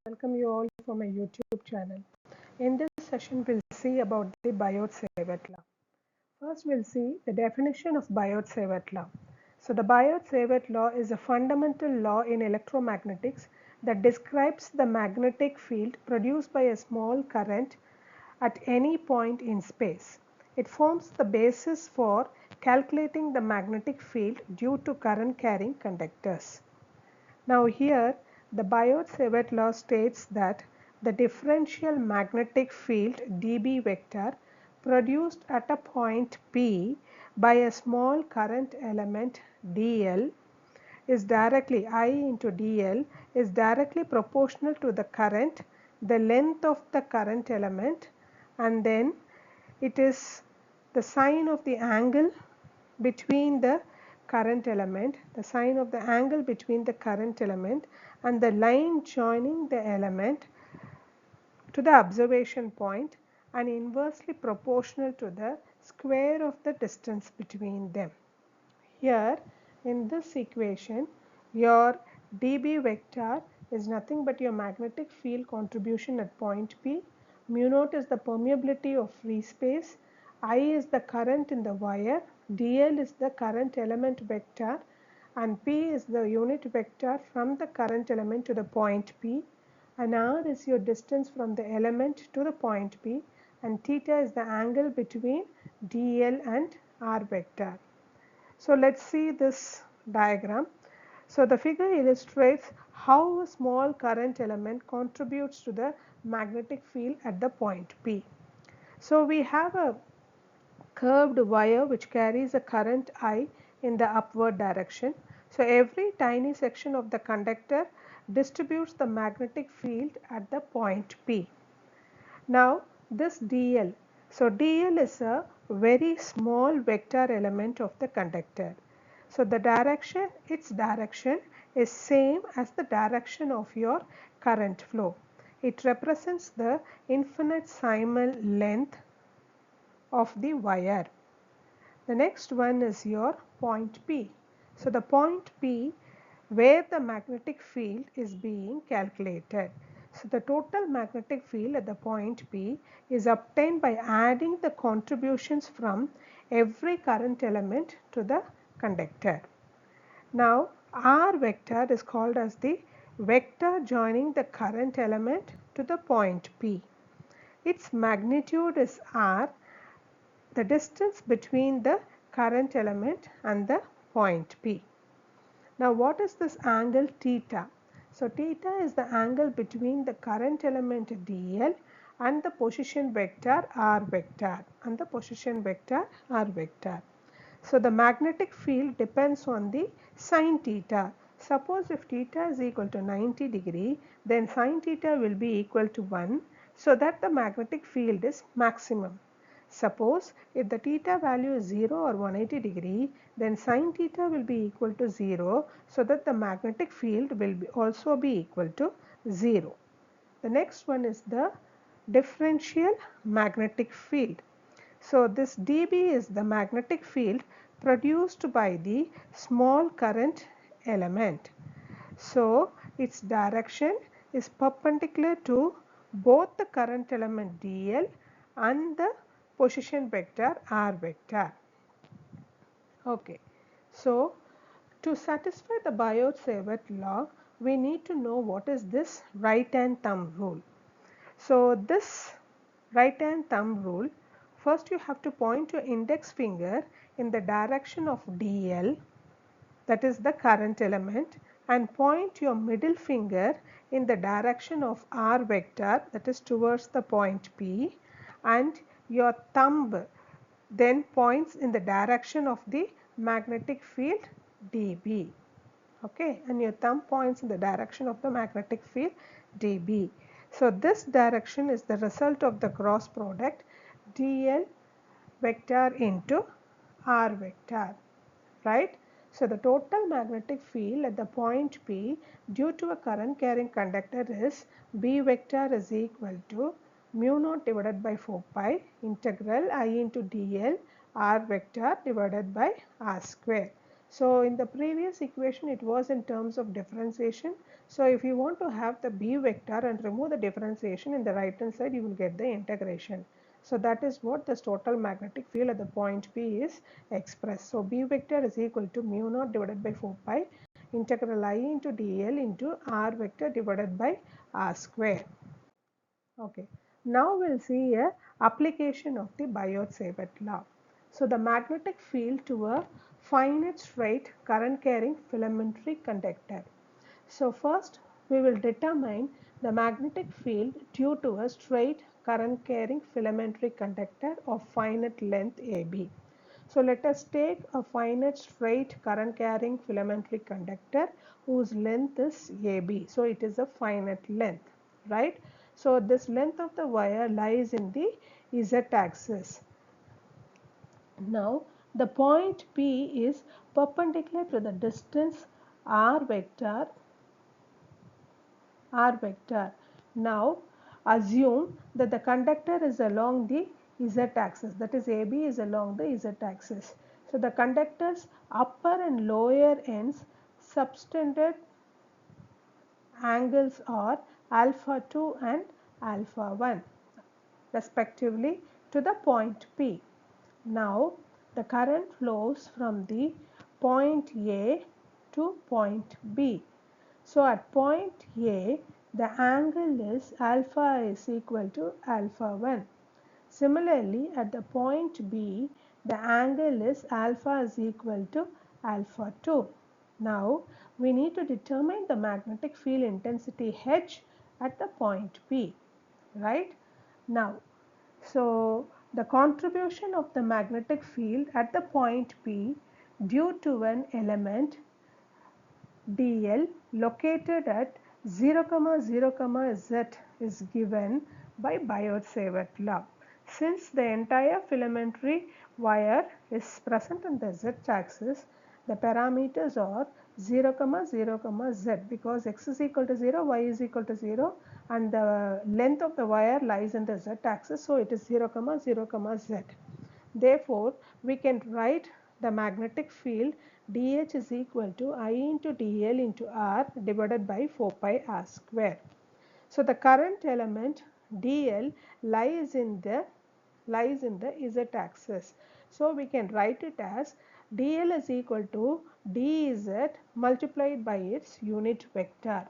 Welcome you all for my YouTube channel. In this session, we'll see about the Biot Savart Law. First, we'll see the definition of Biot Savart Law. So, the Biot Savart Law is a fundamental law in electromagnetics that describes the magnetic field produced by a small current at any point in space. It forms the basis for calculating the magnetic field due to current carrying conductors. Now here the Biot Savart law states that the differential magnetic field dB vector produced at a point P by a small current element dl is directly I into dl is directly proportional to the current, the length of the current element, and then it is the sign of the angle between the current element, the sign of the angle between the current element and the line joining the element to the observation point and inversely proportional to the square of the distance between them. Here in this equation, your dB vector is nothing but your magnetic field contribution at point P. Mu naught is the permeability of free space. I is the current in the wire. dl is the current element vector, and P is the unit vector from the current element to the point P, and R is your distance from the element to the point P, and theta is the angle between dl and R vector. So let's see this diagram. So the figure illustrates how a small current element contributes to the magnetic field at the point P. So we have a curved wire which carries a current I in the upward direction. So every tiny section of the conductor distributes the magnetic field at the point P. Now this dl, so dl is a very small vector element of the conductor. So the direction, its direction is same as the direction of your current flow. It represents the infinitesimal length of the wire. The next one is your point P. So the point P where the magnetic field is being calculated. So the total magnetic field at the point P is obtained by adding the contributions from every current element to the conductor. Now R vector is called as the vector joining the current element to the point P. Its magnitude is R, the distance between the current element and the point P. Now what is this angle theta? So theta is the angle between the current element dl and the position vector r vector So the magnetic field depends on the sin theta. Suppose if theta is equal to 90 degree, then sin theta will be equal to 1, so that the magnetic field is maximum. Suppose if the theta value is 0 or 180 degree, then sin theta will be equal to 0, so that the magnetic field will also be equal to 0. The next one is the differential magnetic field. So this dB is the magnetic field produced by the small current element. So its direction is perpendicular to both the current element dl and the position vector r vector. Okay, so to satisfy the Biot Savart law, we need to know what is this right hand thumb rule. So this right hand thumb rule, first you have to point your index finger in the direction of dl, that is the current element, and point your middle finger in the direction of r vector, that is towards the point P, and your thumb then points in the direction of the magnetic field dB. Okay, and your thumb points in the direction of the magnetic field dB. So this direction is the result of the cross product dl vector into r vector, right? So the total magnetic field at the point P due to a current carrying conductor is B vector is equal to mu naught divided by 4 pi integral I into dl r vector divided by r square. So in the previous equation it was in terms of differentiation. So if you want to have the B vector and remove the differentiation, in the right hand side you will get the integration. So that is what the total magnetic field at the point P is expressed. So B vector is equal to mu naught divided by 4 pi integral I into dl into r vector divided by r square. Okay, now we'll see a application of the Biot Savart law. So the magnetic field to a finite straight current carrying filamentary conductor. So first we will determine the magnetic field due to a straight current carrying filamentary conductor of finite length AB. So let us take a finite straight current carrying filamentary conductor whose length is AB. So it is a finite length, right? So this length of the wire lies in the Z axis. Now the point P is perpendicular to the distance r vector. Now assume that the conductor is along the Z axis, that is AB is along the Z axis. So the conductor's upper and lower ends subtended angles are alpha 2 and alpha 1 respectively to the point P. Now the current flows from the point A to point B. So at point A, the angle is alpha is equal to alpha 1. Similarly, at the point B, the angle is alpha is equal to alpha 2. Now, we need to determine the magnetic field intensity H at the point P, right? Now, so the contribution of the magnetic field at the point P due to an element dl located at 0, 0, z is given by Biot Savart law. Since the entire filamentary wire is present in the z-axis, the parameters are 0, 0, z because x is equal to 0, y is equal to 0 and the length of the wire lies in the z-axis, so it is 0, 0, z. Therefore, we can write the magnetic field dH is equal to I into dl into r divided by 4 pi r square. So the current element dl lies in the z axis. So we can write it as dl is equal to dz multiplied by its unit vector.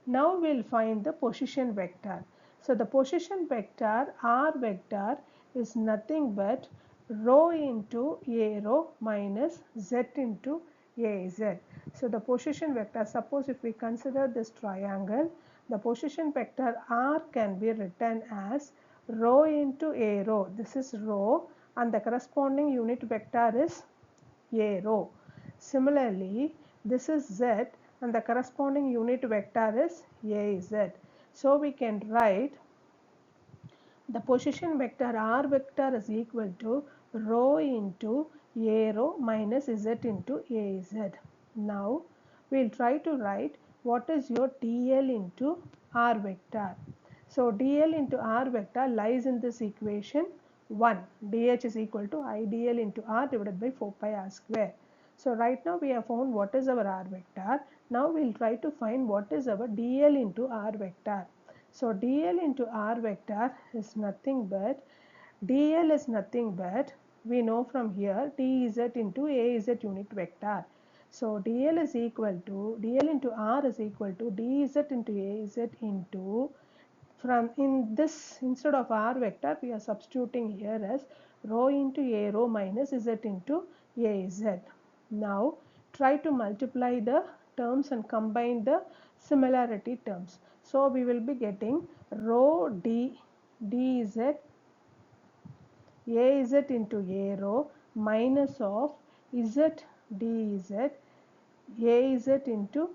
Now we will find the position vector. So the position vector r vector is nothing but rho into a rho minus z into a z. So the position vector, suppose if we consider this triangle, the position vector r can be written as rho into a rho. This is rho and the corresponding unit vector is a rho. Similarly, this is z and the corresponding unit vector is az. So we can write the position vector r vector is equal to rho into a rho minus z into az. Now we will try to write what is your dl into r vector. So dl into r vector lies in this equation 1. dH is equal to I dl into r divided by 4 pi r square. So right now we have found what is our r vector. Now we will try to find what is our dl into r vector. So dl into r vector is nothing but we know from here dz into az unit vector. So dl is equal to dl into r is equal to dz into az into, from in this instead of r vector we are substituting here as rho into a rho minus z into az. Now try to multiply the terms and combine the similarity terms. So we will be getting rho dz az into a rho minus of z dz az into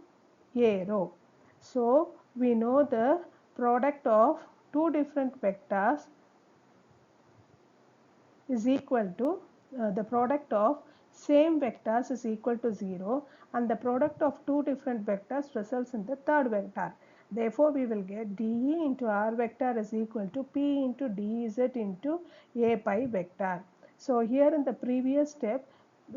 a rho. So we know the product of two different vectors is equal to the product of same vectors is equal to 0 and the product of two different vectors results in the third vector. Therefore, we will get dE into r vector is equal to P into dz into a pi vector. So here in the previous step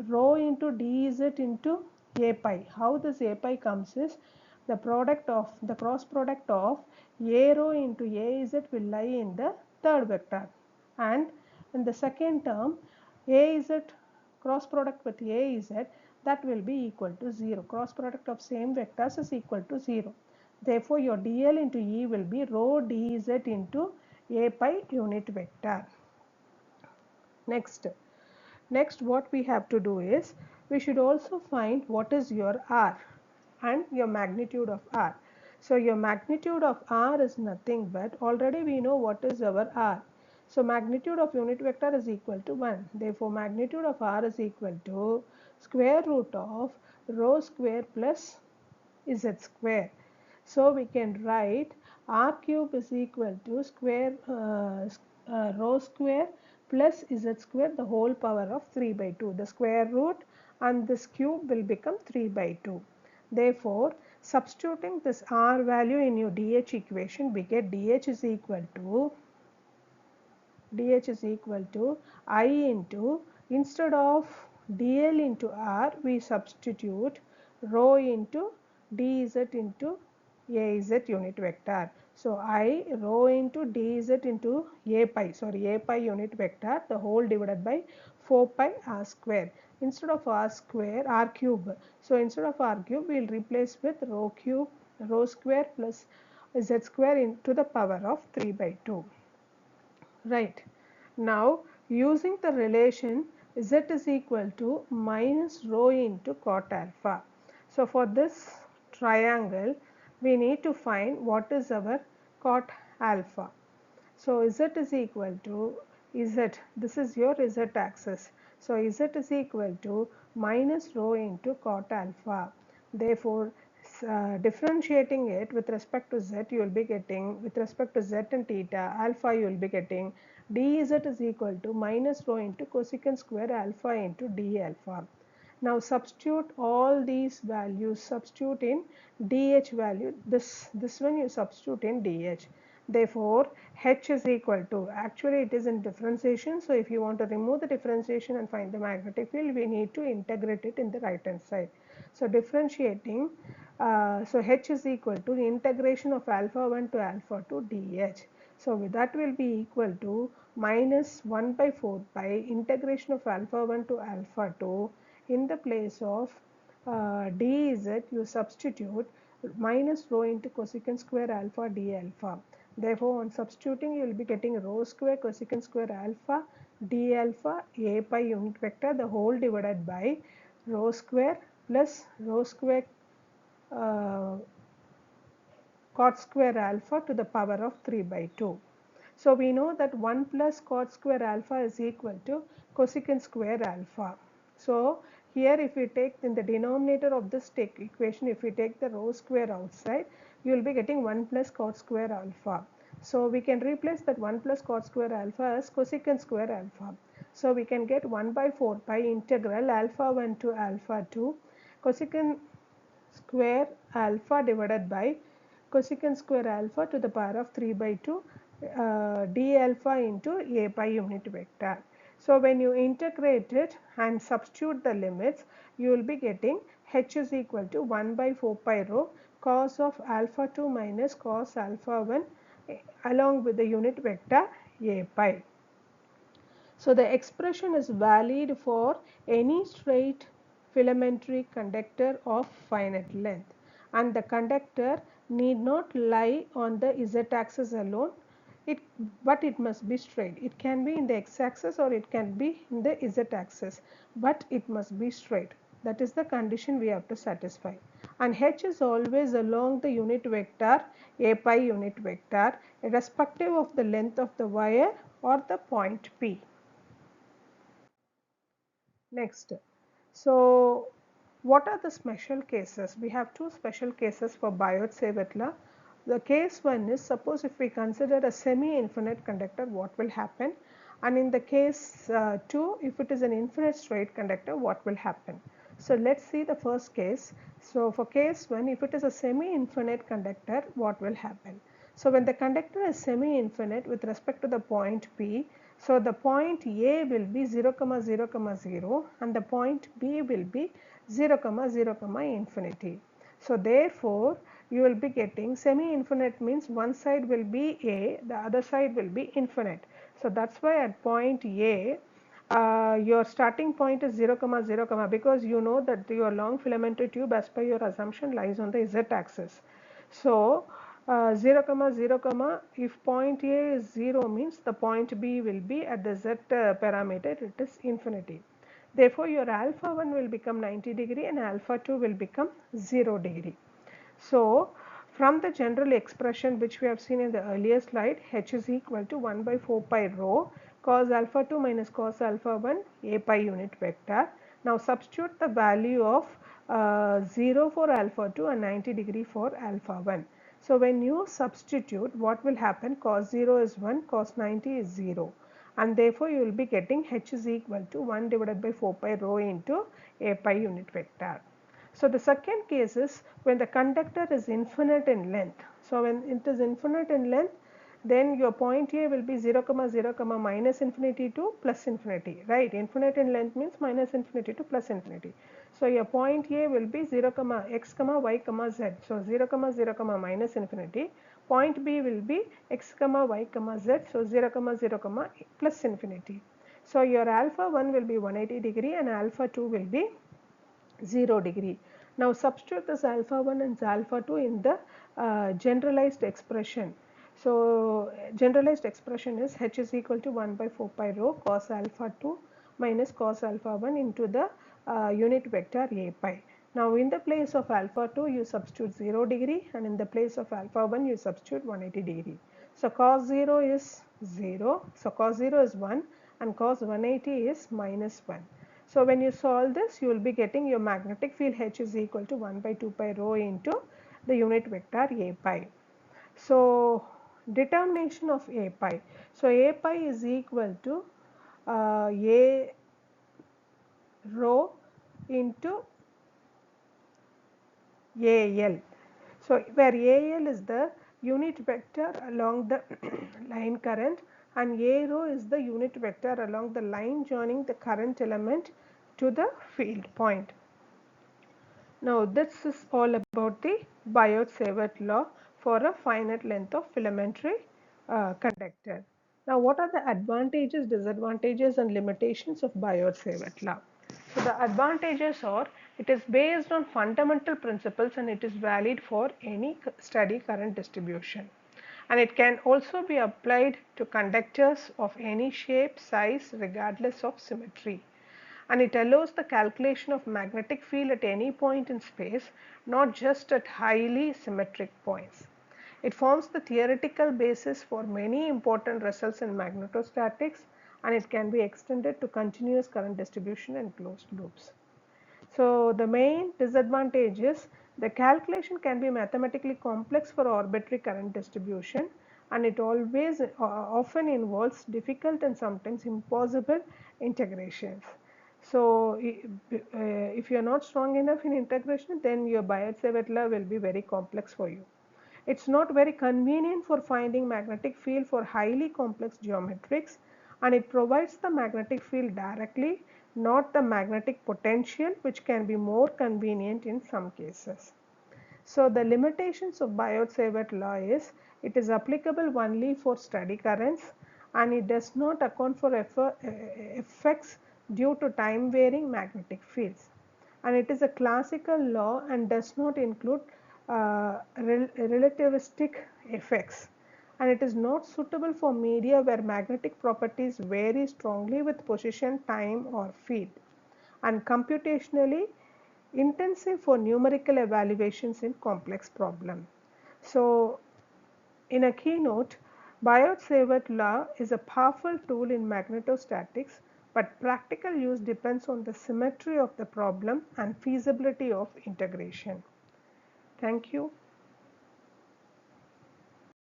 rho into dz into a pi. How this a pi comes is the cross product of a rho into az will lie in the third vector, and in the second term az cross product with az, that will be equal to 0. Cross product of same vectors is equal to 0. Therefore, your dl into E will be rho dz into a pi unit vector. Next what we have to do is, we should also find what is your R and your magnitude of R. So your magnitude of R is nothing but, already we know what is our R. So magnitude of unit vector is equal to 1. Therefore magnitude of R is equal to square root of rho square plus z square. So we can write R cube is equal to rho square plus z square the whole power of 3 by 2. The square root and this cube will become 3 by 2. Therefore, substituting this R value in your dH equation, we get dH is equal to I into, instead of dl into r, we substitute rho into dz into az unit vector. So I rho into dz into a pi unit vector, the whole divided by 4 pi r square. Instead of r square, r cube. So instead of r cube, we will replace with rho square plus z square into the power of 3 by 2. Right. Now using the relation z is equal to minus rho into cot alpha. So for this triangle, we need to find what is our cot alpha. So z is equal to this is your z axis. So z is equal to minus rho into cot alpha. Therefore, differentiating it with respect to z, you will be getting, with respect to z and theta alpha, you will be getting dz is equal to minus rho into cosecant square alpha into d alpha. Now substitute all these values, substitute in dH value, this one you substitute in dH. Therefore, H is equal to, actually it is in differentiation, so if you want to remove the differentiation and find the magnetic field, we need to integrate it in the right hand side. So differentiating, so H is equal to the integration of alpha 1 to alpha 2 dH. So that will be equal to minus 1 by 4 pi integration of alpha 1 to alpha 2. In the place of dz, you substitute minus rho into cosecant square alpha d alpha. Therefore, on substituting, you will be getting rho square cosecant square alpha d alpha a pi unit vector, the whole divided by rho square plus rho square cot square alpha to the power of 3 by 2. So we know that 1 plus cot square alpha is equal to cosecant square alpha. So here if we take in the denominator of this equation, if we take the rho square outside, you will be getting 1 plus cot square alpha. So we can replace that 1 plus cot square alpha as cosecant square alpha. So we can get 1 by 4 pi integral alpha 1 to alpha 2 cosecant square alpha divided by cosecant square alpha to the power of 3 by 2 d alpha into a pi unit vector. So when you integrate it and substitute the limits, you will be getting h is equal to 1 by 4 pi rho cos of alpha 2 minus cos alpha 1 along with the unit vector a pi. So the expression is valid for any straight filamentary conductor of finite length, and the conductor need not lie on the z-axis alone, but it must be straight. It can be in the x-axis or it can be in the z-axis, but it must be straight. That is the condition we have to satisfy. And h is always along the unit vector a pi unit vector, irrespective of the length of the wire or the point P. Next, so what are the special cases? We have two special cases for Biot Savart Law. The case one is, suppose if we consider a semi-infinite conductor, what will happen? And in the case 2, if it is an infinite straight conductor, what will happen? So let's see the first case. So for case 1, if it is a semi-infinite conductor, what will happen? So when the conductor is semi-infinite with respect to the point P, So the point A will be 0, 0, 0 and the point B will be 0, 0, infinity. So therefore you will be getting semi-infinite means one side will be A, the other side will be infinite. So that's why at point A your starting point is 0, 0, because you know that your long filamentary tube as per your assumption lies on the z axis. So 0, 0, if point A is 0 means the point B will be at the z parameter, it is infinity. Therefore, your alpha 1 will become 90 degree and alpha 2 will become 0 degree. So, from the general expression which we have seen in the earlier slide, h is equal to 1 by 4 pi rho cos alpha 2 minus cos alpha 1 a pi unit vector. Now, substitute the value of 0 for alpha 2 and 90 degree for alpha 1. So, when you substitute, what will happen? Cos 0 is 1, cos 90 is 0, and therefore you will be getting h is equal to 1 divided by 4 pi rho into a pi unit vector. So the second case is when the conductor is infinite in length. So when it is infinite in length, then your point A will be 0, 0, minus infinity to plus infinity, right? Infinite in length means minus infinity to plus infinity. So your point A will be 0, x, y, z. So 0, 0, minus infinity. Point B will be x, y, z. So 0, 0, plus infinity. So your alpha 1 will be 180 degree and alpha 2 will be 0 degree. Now substitute this alpha 1 and alpha 2 in the generalized expression. So generalized expression is h is equal to 1 by 4 pi rho cos alpha 2 minus cos alpha 1 into the unit vector a pi. Now in the place of alpha 2 you substitute 0 degree and in the place of alpha 1 you substitute 180 degree. So cos 0 is 0, so cos 0 is 1 and cos 180 is minus 1. So when you solve this, you will be getting your magnetic field H is equal to 1 by 2 pi rho into the unit vector A pi. So determination of A pi. So A pi is equal to A rho into AL. So where AL is the unit vector along the line current and A rho is the unit vector along the line joining the current element to the field point. Now this is all about the Biot Savart law for a finite length of filamentary conductor. Now what are the advantages, disadvantages and limitations of Biot Savart law? So the advantages are it is based on fundamental principles and it is valid for any steady current distribution. And it can also be applied to conductors of any shape, size regardless of symmetry, and it allows the calculation of magnetic field at any point in space, not just at highly symmetric points. It forms the theoretical basis for many important results in magnetostatics, and it can be extended to continuous current distribution and closed loops. So the main disadvantage is the calculation can be mathematically complex for arbitrary current distribution, and it always often involves difficult and sometimes impossible integrations. So if you are not strong enough in integration, then your Biot Savart law will be very complex for you. It's not very convenient for finding magnetic field for highly complex geometrics, and it provides the magnetic field directly, not the magnetic potential, which can be more convenient in some cases. So the limitations of Biot Savart law is it is applicable only for steady currents and it does not account for effects due to time varying magnetic fields, and it is a classical law and does not include relativistic effects, and it is not suitable for media where magnetic properties vary strongly with position, time or field, and computationally intensive for numerical evaluations in complex problems. So in a keynote, Biot Savart law is a powerful tool in magnetostatics, but practical use depends on the symmetry of the problem and feasibility of integration. Thank you.